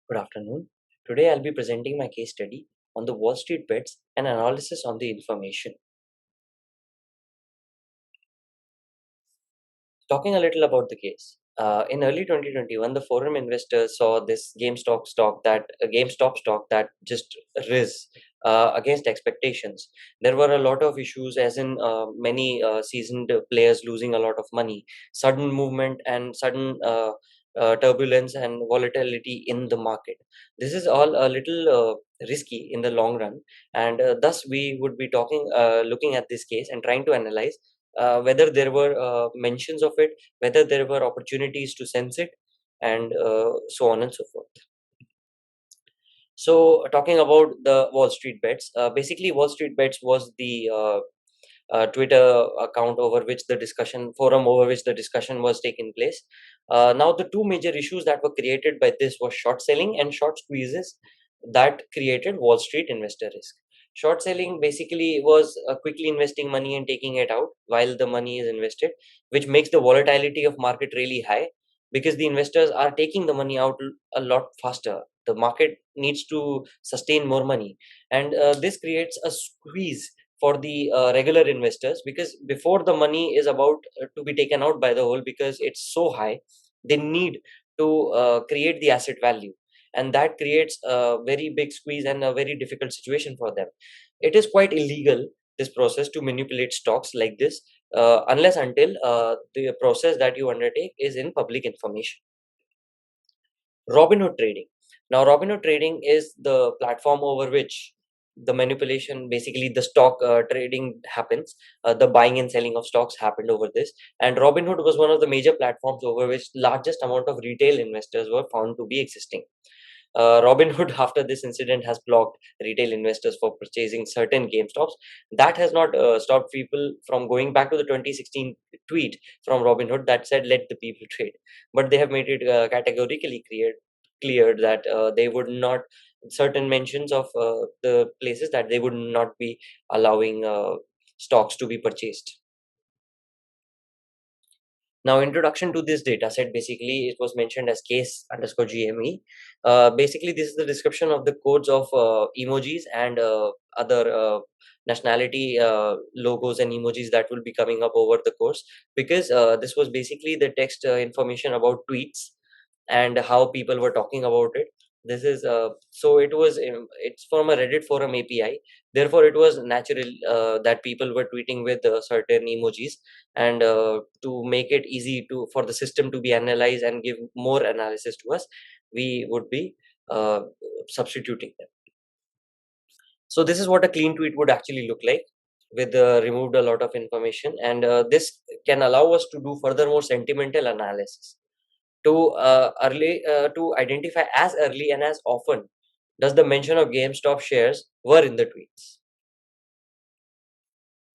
Good afternoon. Today I'll be presenting my case study on the Wall Street bets and analysis on the information. Talking a little about the case. In early 2021, the forum investors saw this GameStop stock that just rose against expectations. There were a lot of issues, as in many seasoned players losing a lot of money, sudden movement, and sudden turbulence and volatility in the market. This is all a little risky in the long run, and thus we would be looking at this case and trying to analyze whether there were mentions of it, whether there were opportunities to sense it, and so on and so forth. So, talking about the Wall Street Bets, basically, Wall Street Bets was the Twitter account forum over which the discussion was taking place. Now, the two major issues that were created by this was short selling and short squeezes that created Wall Street investor risk. Short selling basically was quickly investing money and taking it out while the money is invested, which makes the volatility of market really high because the investors are taking the money out a lot faster. The market needs to sustain more money, and this creates a squeeze for the regular investors, because before the money is about to be taken out by the whole, because it's so high, they need to create the asset value, and that creates a very big squeeze and a very difficult situation for them. It is quite illegal, this process, to manipulate stocks like this, unless until the process that you undertake is in public information. Robinhood trading. Now, Robinhood trading is the platform over which the manipulation, basically the stock trading happens. The buying and selling of stocks happened over this, and Robinhood was one of the major platforms over which largest amount of retail investors were found to be existing. Robinhood, after this incident, has blocked retail investors for purchasing certain GameStops. That has not stopped people from going back to the 2016 tweet from Robinhood that said, "Let the people trade." But they have made it categorically clear that they would not, certain mentions of the places that they would not be allowing stocks to be purchased. Now, introduction to this data set, basically, it was mentioned as case underscore GME. Basically, this is the description of the codes of emojis and other nationality logos and emojis that will be coming up over the course, because this was basically the text information about tweets and how people were talking about it. This is it's from a Reddit forum API. Therefore, it was natural that people were tweeting with certain emojis, and to make it easy to for the system to be analyzed and give more analysis to us, we would be uh, substituting them. So this is what a clean tweet would actually look like, with removed a lot of information, and this can allow us to do furthermore sentimental analysis to identify as early and as often does the mention of GameStop shares were in the tweets.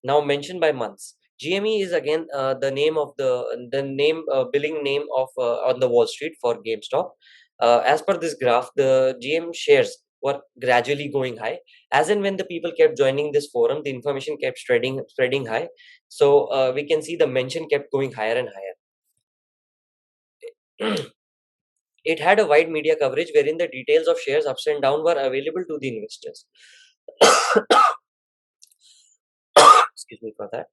Now, mentioned by months. GME is again the name billing name of on the Wall Street for GameStop. As per this graph, the GM shares were gradually going high. As and when the people kept joining this forum, the information kept spreading high. So we can see the mention kept going higher and higher. It had a wide media coverage wherein the details of shares ups and down were available to the investors. Excuse me for that.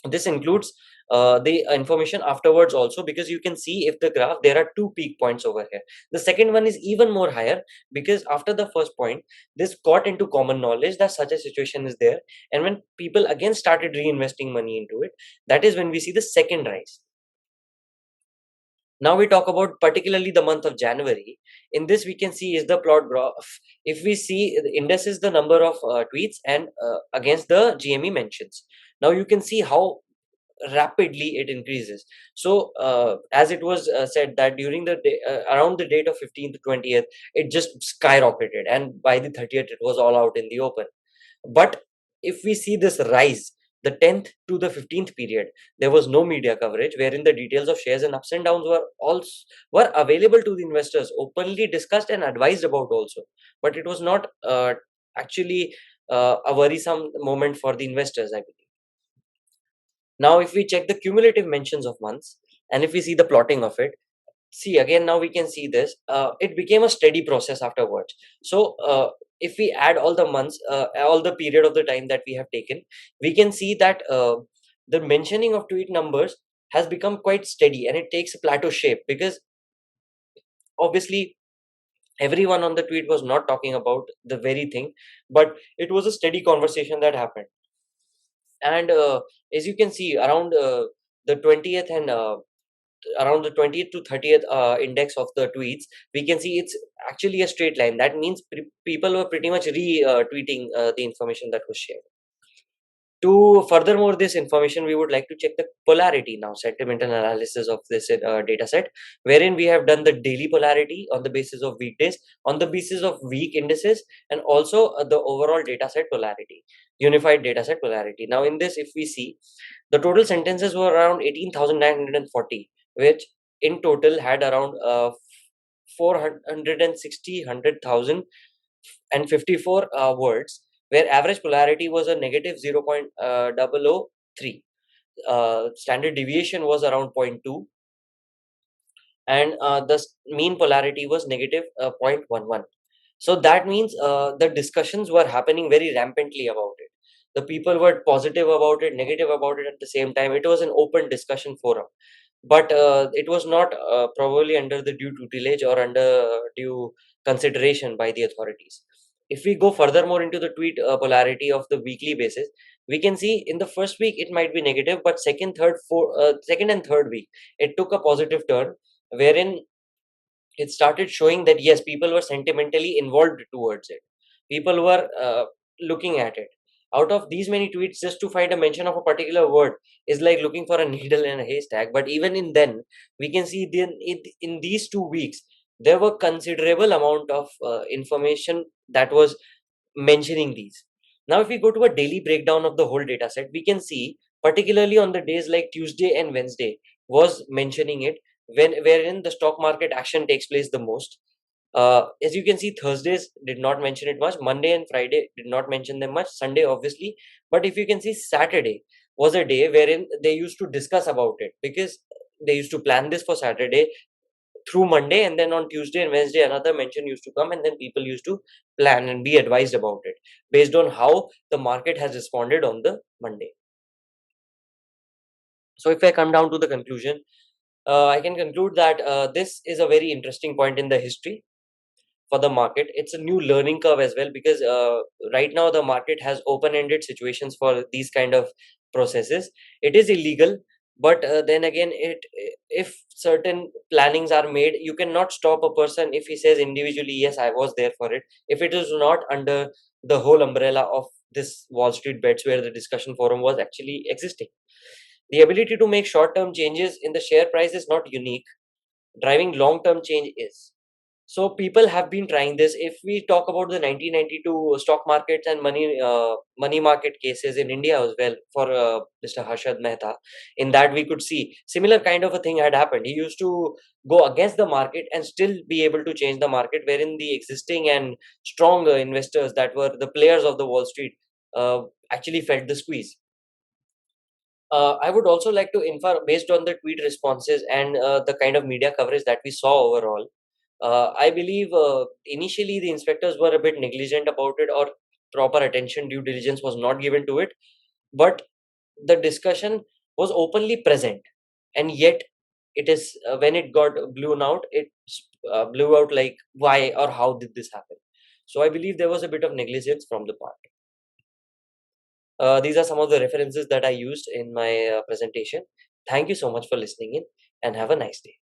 This includes the information afterwards also, because you can see if the graph, there are two peak points over here. The second one is even more higher, because after the first point, this got into common knowledge that such a situation is there, and when people again started reinvesting money into it, that is when we see the second rise. Now we talk about particularly the month of January. In this, we can see is the plot graph. If we see, the index is the number of tweets and against the GME mentions. Now you can see how rapidly it increases. So as it was said that during the day, around the date of 15th to 20th, it just skyrocketed, and by the 30th, it was all out in the open. But if we see this rise, the 10th to the 15th period, there was no media coverage wherein the details of shares and ups and downs were available to the investors, openly discussed and advised about also. But it was not actually a worrisome moment for the investors, I believe. Now, if we check the cumulative mentions of months, and if we see the plotting of it, see again, now we can see this, it became a steady process afterwards. So if we add all the months, all the period of the time that we have taken, we can see that the mentioning of tweet numbers has become quite steady, and it takes a plateau shape, because obviously everyone on the tweet was not talking about the very thing, but it was a steady conversation that happened. And as you can see, around the 20th and around the 20th to 30th index of the tweets, we can see it's actually a straight line. That means people were pretty much retweeting the information that was shared. To furthermore this information, we would like to check the polarity now, sentimental analysis of this data set, wherein we have done the daily polarity on the basis of weekdays, on the basis of week indices, and also the overall data set polarity, unified data set polarity. Now, in this, if we see, the total sentences were around 18,940, which in total had around 460, 100,000 and 54 words, where average polarity was a negative 0.003. Standard deviation was around zero point 0.2, and the mean polarity was negative 0.11. So that means the discussions were happening very rampantly about it. The people were positive about it, negative about it at the same time. It was an open discussion forum, but it was not probably under the due tutelage or under due consideration by the authorities. If we go furthermore into the tweet polarity of the weekly basis, we can see in the first week it might be negative, but second and third week it took a positive turn, wherein it started showing that yes, people were sentimentally involved towards it. People were looking at it. Out of these many tweets, just to find a mention of a particular word is like looking for a needle in a haystack. But even in then, we can see in these 2 weeks there were considerable amount of information that was mentioning these. Now, if we go to a daily breakdown of the whole data set, we can see particularly on the days like Tuesday and Wednesday was mentioning it, wherein the stock market action takes place the most. As you can see, Thursdays did not mention it much. Monday and Friday did not mention them much. Sunday, obviously. But if you can see, Saturday was a day wherein they used to discuss about it, because they used to plan this for Saturday through Monday, and then on Tuesday and Wednesday, another mention used to come, and then people used to plan and be advised about it based on how the market has responded on the Monday. So, if I come down to the conclusion, I can conclude that this is a very interesting point in the history for the market. It's a new learning curve as well, because right now the market has open-ended situations for these kind of processes. It is illegal, but then again, if certain plannings are made, you cannot stop a person if he says individually, yes, I was there for it, if it is not under the whole umbrella of this Wall Street bets where the discussion forum was actually existing. The ability to make short-term changes in the share price is not unique. Driving long-term change is. So people have been trying this. If we talk about the 1992 stock markets and money market cases in India as well for Mr. Harshad Mehta, in that we could see similar kind of a thing had happened. He used to go against the market and still be able to change the market, wherein the existing and strong investors that were the players of the Wall Street actually felt the squeeze. I would also like to infer, based on the tweet responses and the kind of media coverage that we saw overall, I believe initially the inspectors were a bit negligent about it, or proper attention, due diligence was not given to it. But the discussion was openly present, and yet it is when it got blown out, it blew out like why or how did this happen? So I believe there was a bit of negligence from the part. These are some of the references that I used in my presentation. Thank you so much for listening in, and have a nice day.